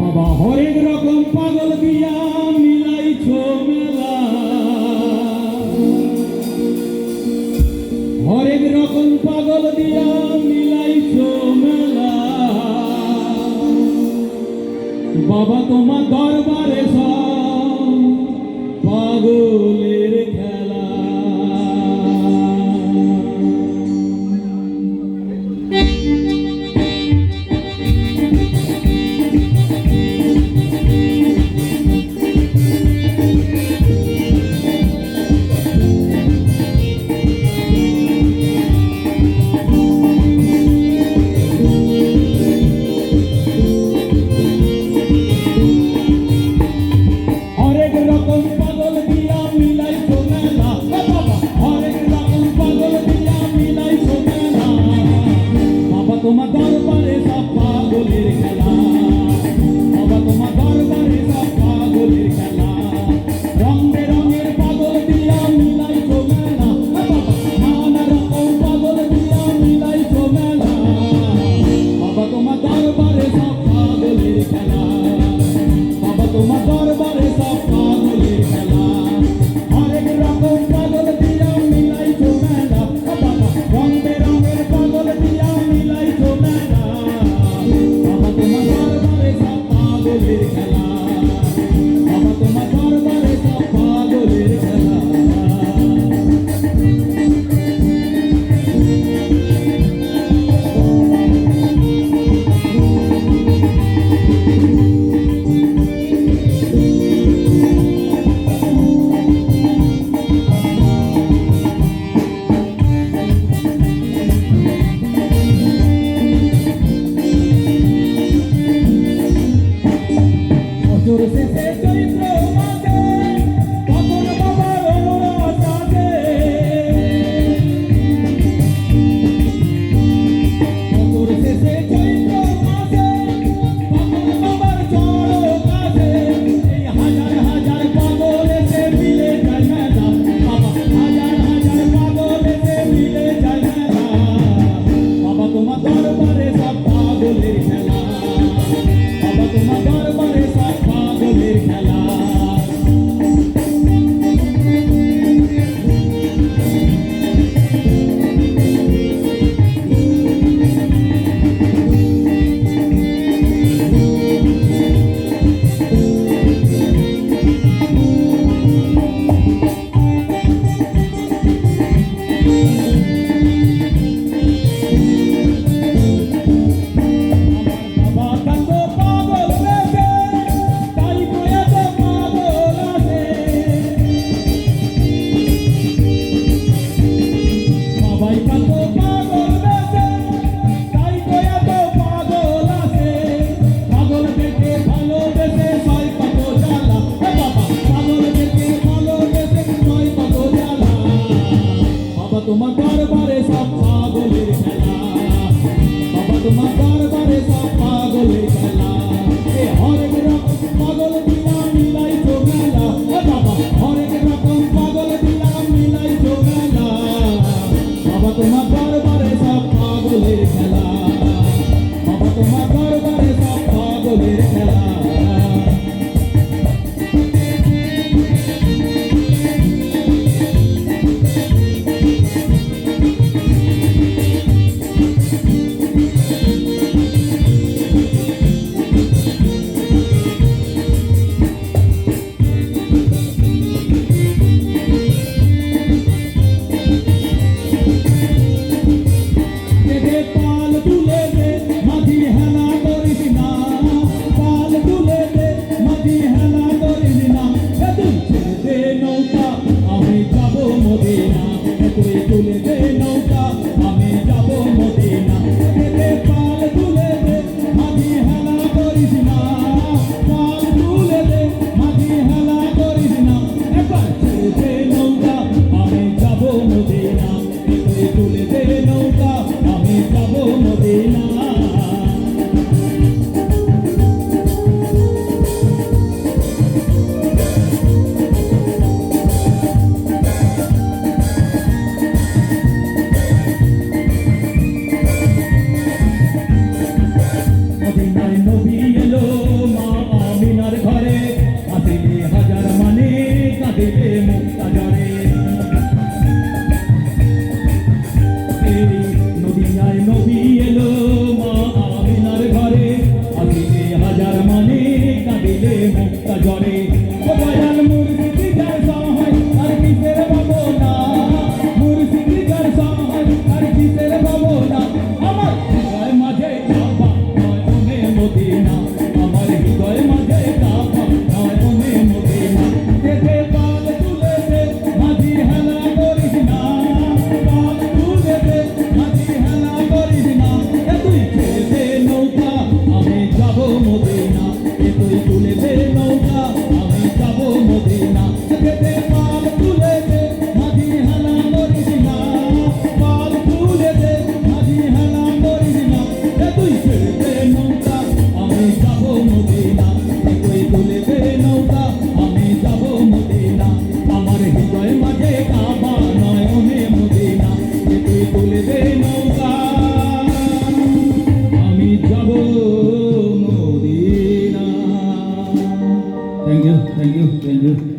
বাবা হরেক রকম পাগল দিয়া মিলাইছো মেলা, হরেক রকম পাগল দিয়া মিলাইছো মেলা। বাবা তোমার দরবারে সব পাগলের খেলা। তোমার দরবারে সব পাগলের খেলা, বাবা তোমার দরবারে সব পাগলের খেলা। রং বেরঙের পাগল দিয়া মিলাইছো মেলা, বাবা নানা রকম পাগল দিয়া মিলাইছো মেলা। বাবা তোমার দরবারে সব পাগলের খেলা, বাবা তোমার দরবারে সব পাগলের খেলা। হরেক রকম পাগল দিয়া মিলাইছো মেলা, বাবা রং বেরঙের পাগল দিয়া মিলাইছো মেলা। বাবা তোমার দরবারে সব পাগলের খেলা, বাবা তোমার দরবারে সব পাগলের খেলা। মদিনা আমার হৃদয় মাঝে কাবা নয়নে মদিনা যেতে পাল তুলে দে মাঝি হেলা করিস না পাল তুলে দে মাঝি হেলা করিস না এ তুই ছেড়ে দে নৌকা আমি যাব মদিনা এ তুই তুলে দে নৌকা আমি যাব মদিনা যেতে পাল তুলে দে মাঝি হেলা করিস না পাল তুলে দে মাঝি হেলা করিস না এ তুই ছেড়ে দে নৌকা আমি যাব মদিনা এ তুই তুলে দে নৌকা আমি যাব মদিনা আমার হৃদয় মাঝে কাবা নয়নে মদিনা এ তুই তুলে দে নৌকা আমি যাব Medina thank you thank you thank you